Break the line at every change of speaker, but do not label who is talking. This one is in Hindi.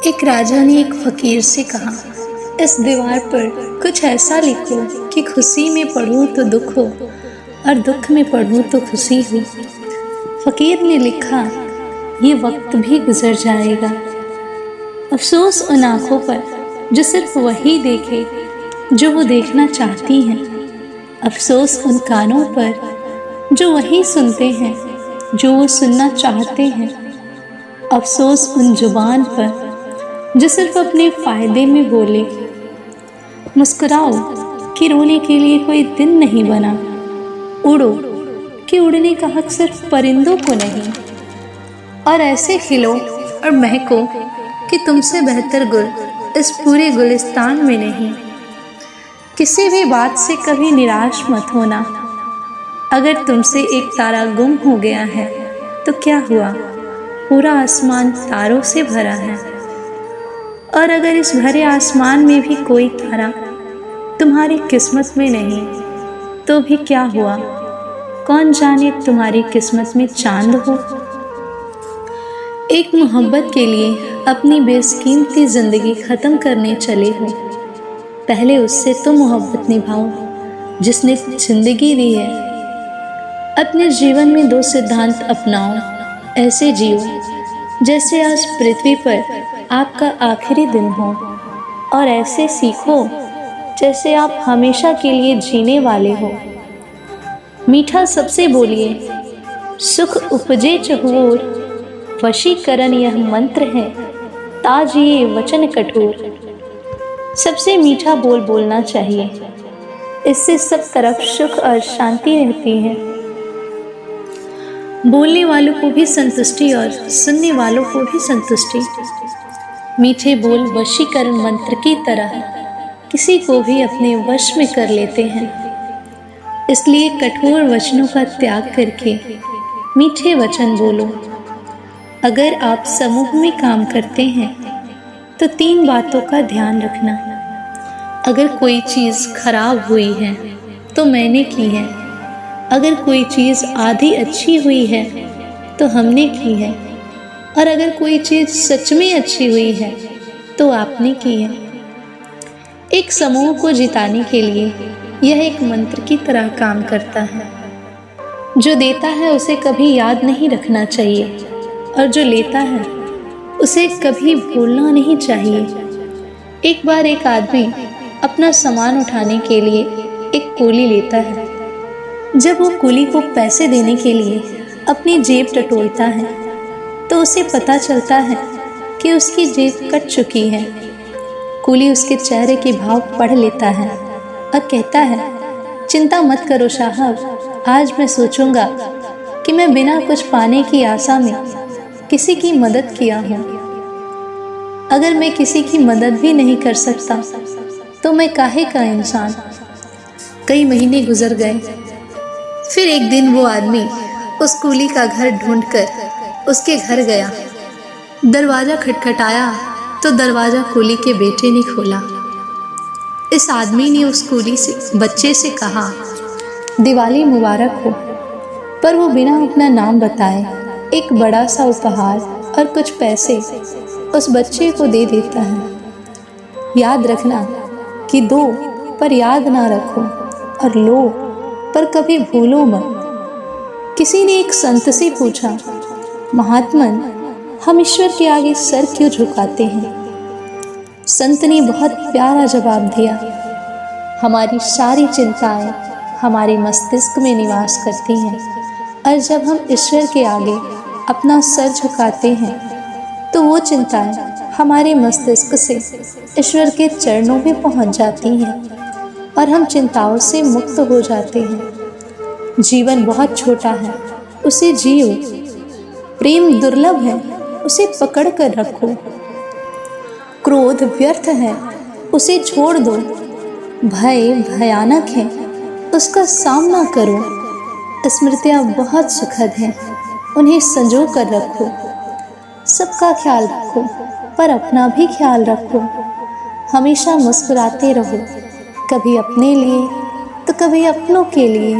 एक राजा ने एक फकीर से कहा, इस दीवार पर कुछ ऐसा लिखो कि खुशी में पढ़ूं तो दुख हो और दुख में पढ़ूं तो खुशी हो। फकीर ने लिखा, ये वक्त भी गुजर जाएगा। अफसोस उन आँखों पर जो सिर्फ वही देखे जो वो देखना चाहती हैं। अफसोस उन कानों पर जो वही सुनते हैं जो वो सुनना चाहते हैं। अफसोस उन जुबान पर जो सिर्फ अपने फ़ायदे में बोले। मुस्कुराओ कि रोने के लिए कोई दिन नहीं बना। उड़ो कि उड़ने का हक सिर्फ परिंदों को नहीं। और ऐसे खिलो और महको कि तुमसे बेहतर गुल इस पूरे गुलिस्तान में नहीं। किसी भी बात से कभी निराश मत होना। अगर तुमसे एक तारा गुम हो गया है तो क्या हुआ, पूरा आसमान तारों से भरा है। और अगर इस भरे आसमान में भी कोई तारा तुम्हारी किस्मत में नहीं तो भी क्या हुआ, कौन जाने तुम्हारी किस्मत में चांद हो। एक मोहब्बत के लिए अपनी बेशकीमती ज़िंदगी ख़त्म करने चले हो, पहले उससे तो मोहब्बत निभाओ जिसने ज़िंदगी दी है। अपने जीवन में 2 सिद्धांत अपनाओ, ऐसे जियो जैसे आज पृथ्वी पर आपका आखिरी दिन हो, और ऐसे सीखो जैसे आप हमेशा के लिए जीने वाले हो। मीठा सबसे बोलिए, सुख उपजे चहुओर, वशीकरण यह मंत्र है, ताज ये वचन कठोर। सबसे मीठा बोल बोलना चाहिए, इससे सब तरफ सुख और शांति रहती है। बोलने वालों को भी संतुष्टि और सुनने वालों को भी संतुष्टि। मीठे बोल वशीकरण मंत्र की तरह किसी को भी अपने वश में कर लेते हैं। इसलिए कठोर वचनों का त्याग करके मीठे वचन बोलो। अगर आप समूह में काम करते हैं तो 3 बातों का ध्यान रखना। अगर कोई चीज़ खराब हुई है तो मैंने की है। अगर कोई चीज़ आधी अच्छी हुई है तो हमने की है। और अगर कोई चीज़ सच में अच्छी हुई है तो आपने की है। एक समूह को जिताने के लिए यह एक मंत्र की तरह काम करता है। जो देता है उसे कभी याद नहीं रखना चाहिए, और जो लेता है उसे कभी भूलना नहीं चाहिए। एक बार एक आदमी अपना सामान उठाने के लिए एक कुली लेता है। जब वो कुली को पैसे देने के लिए अपनी जेब टटोलता है तो उसे पता चलता है कि उसकी जेब कट चुकी है। कुली उसके चेहरे के भाव पढ़ लेता है और कहता है, चिंता मत करो साहब, आज मैं सोचूंगा कि मैं बिना कुछ पाने की आशा में किसी की मदद किया हूँ। अगर मैं किसी की मदद भी नहीं कर सकता तो मैं काहे का इंसान। कई महीने गुजर गए। फिर एक दिन वो आदमी उस कुली का घर ढूंढकर उसके घर गया। दरवाज़ा खटखटाया तो दरवाज़ा कुली के बेटे ने खोला। इस आदमी ने उस कुली से बच्चे से कहा, दिवाली मुबारक हो। पर वो बिना अपना नाम बताए एक बड़ा सा उपहार और कुछ पैसे उस बच्चे को दे देता है। याद रखना कि दो पर याद ना रखो, और लो पर कभी भूलो मत। किसी ने एक संत से पूछा, महात्मन, हम ईश्वर के आगे सर क्यों झुकाते हैं? संत ने बहुत प्यारा जवाब दिया, हमारी सारी चिंताएं हमारे मस्तिष्क में निवास करती हैं, और जब हम ईश्वर के आगे अपना सर झुकाते हैं तो वो चिंताएं हमारे मस्तिष्क से ईश्वर के चरणों में पहुंच जाती हैं और हम चिंताओं से मुक्त हो जाते हैं। जीवन बहुत छोटा है, उसे जियो। प्रेम दुर्लभ है, उसे पकड़ कर रखो। क्रोध व्यर्थ है, उसे छोड़ दो। भय भयानक है, उसका सामना करो। स्मृतियाँ बहुत सुखद हैं, उन्हें संजो कर रखो। सबका ख्याल रखो पर अपना भी ख्याल रखो। हमेशा मुस्कुराते रहो, कभी अपने लिए तो कभी अपनों के लिए।